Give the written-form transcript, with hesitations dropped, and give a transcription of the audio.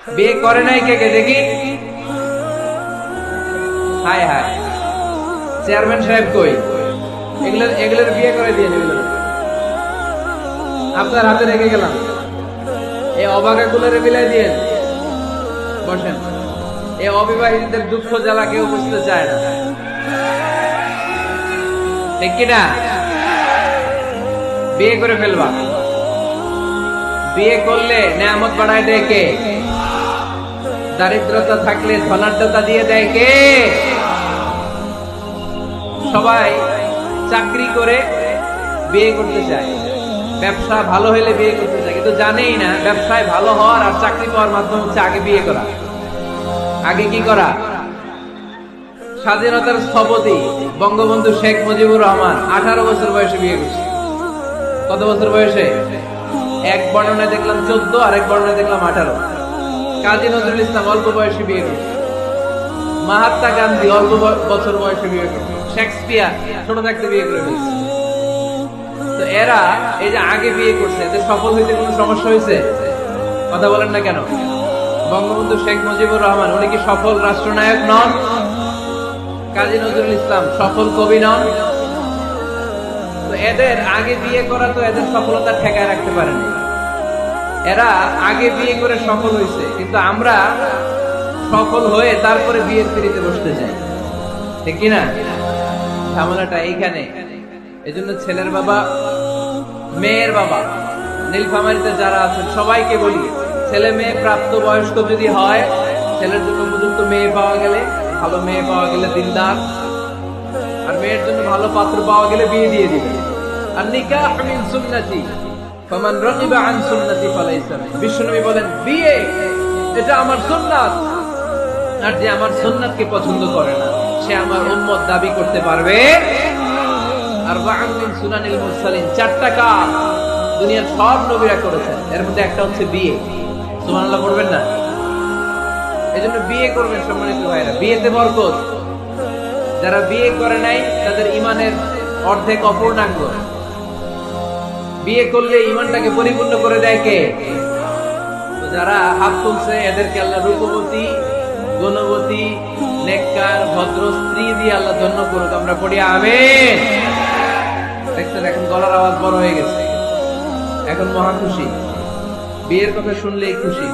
বিয়ে করে নাই কে কে দেখি? হায় হায়, চেয়ারম্যান সাহেব কই? এগুলোর বিয়ে করে দিয়ে এগুলো আপনার হাতে রেখে গেলাম। এই অবাকা গুলোরে মিলাই দিয়ে বসেন। এই অবিবাহিতদের দুঃখ জ্বালা কেউ বুঝতে চায় না, ঠিক কিনা? বিয়ে করে ফেলবা। বিয়ে করলে নেয়ামত বাড়ায় দেয় কে? দারিদ্রতা থাকলে ধনাঢ্যতা দিয়ে দেয় কে? সবাই চাকরি করে বিয়ে করতে চায়, ব্যবসা ভালো হলে বিয়ে করতে চায়, কিন্তু জানেই না ব্যবসায় ভালো হওয়ার আর চাকরি পাওয়ার মাধ্যম হচ্ছে আগে বিয়ে করা। আগে কি করা? স্বাধীনতার স্থপতি বঙ্গবন্ধু শেখ মুজিবুর রহমান 18 বছর বয়সে বিয়ে করছে। কত বছর বয়সে? এক বর্ণনায় দেখলাম 14, আর এক বর্ণনায় দেখলাম 18। কাজী নজরুল ইসলাম অল্প বয়সে বিয়ে করছে। মহাত্মা গান্ধী অল্প বছর বয়সে বিয়ে করছে। শেক্সপিয়ার ছোট থাকতে বিয়ে করে ফেলছে। তো এরা এই যে আগে বিয়ে করছে, এতে সফল হইতে কোনো সমস্যা হয়েছে? কথা বলেন না কেন? বঙ্গবন্ধু শেখ মুজিবুর রহমান উনি কি সফল রাষ্ট্রনায়ক নন? কাজী নজরুল ইসলাম সফল কবি নন? তো এদের আগে বিয়ে করা তো এদের সফলতা ঠেকায় রাখতে পারেনি। এরা আগে বিয়ে করে সফল হয়েছে, কিন্তু আমরা সফল হয়ে তারপরে বিয়ের পিড়িতে বসতে চাই, ঠিক কিনা? ঝামেলাটা এইখানে। এই জন্য ছেলের বাবা, মেয়ের বাবা, নীলফামারীতে যারা আছেন সবাইকে বলি, ছেলে মেয়ে প্রাপ্ত বয়স্ক যদি হয়, ছেলের জন্য উপযুক্ত মেয়ে পাওয়া গেলে, ভালো মেয়ে পাওয়া গেলে দিনদার, আর মেয়ের জন্য ভালো পাত্র পাওয়া গেলে বিয়ে দিয়ে দিবে। আর নিকাহ মিন সুন্নতি ফামান রাগিবা আন সুন্নতি ফালাইসা মিন। বিশ্বনবী বলেন, বিয়ে এটা আমার সুন্নাত, আর যে আমার সুন্নাতকে পছন্দ করে না সে আমার উম্মত দাবি করতে পারবে। আর বা'আন মিন সুনানিল মুরসালিন, 4টা কাজ দুনিয়ার সব নবীরা করেছেন, এর মধ্যে একটা হচ্ছে বিয়ে। সুবহানাল্লাহ পড়বেন না? এজন্য বিয়ে করবেন সম্মানিত ভাইরা, বিয়েতে বরকত। যারা বিয়ে করে নাই তাদের ঈমানের অর্ধেক অপূর্ণাঙ্গ। বিয়ে করলে ঈমানটাকে পরিপূর্ণ করে দেয় কে? তো যারা হাত তুলছে এদেরকে আল্লাহ রূপবতী, গুণবতী, নেককার, ভদ্র স্ত্রী দিয়ে আল্লাহ ধন্য করুক। আমরা পড়ি আমিন। দেখছেন এখন গলার আওয়াজ বড় হয়ে গেছে, এখন মহা খুশি, বিয়ের কথা শুনলেই খুশি।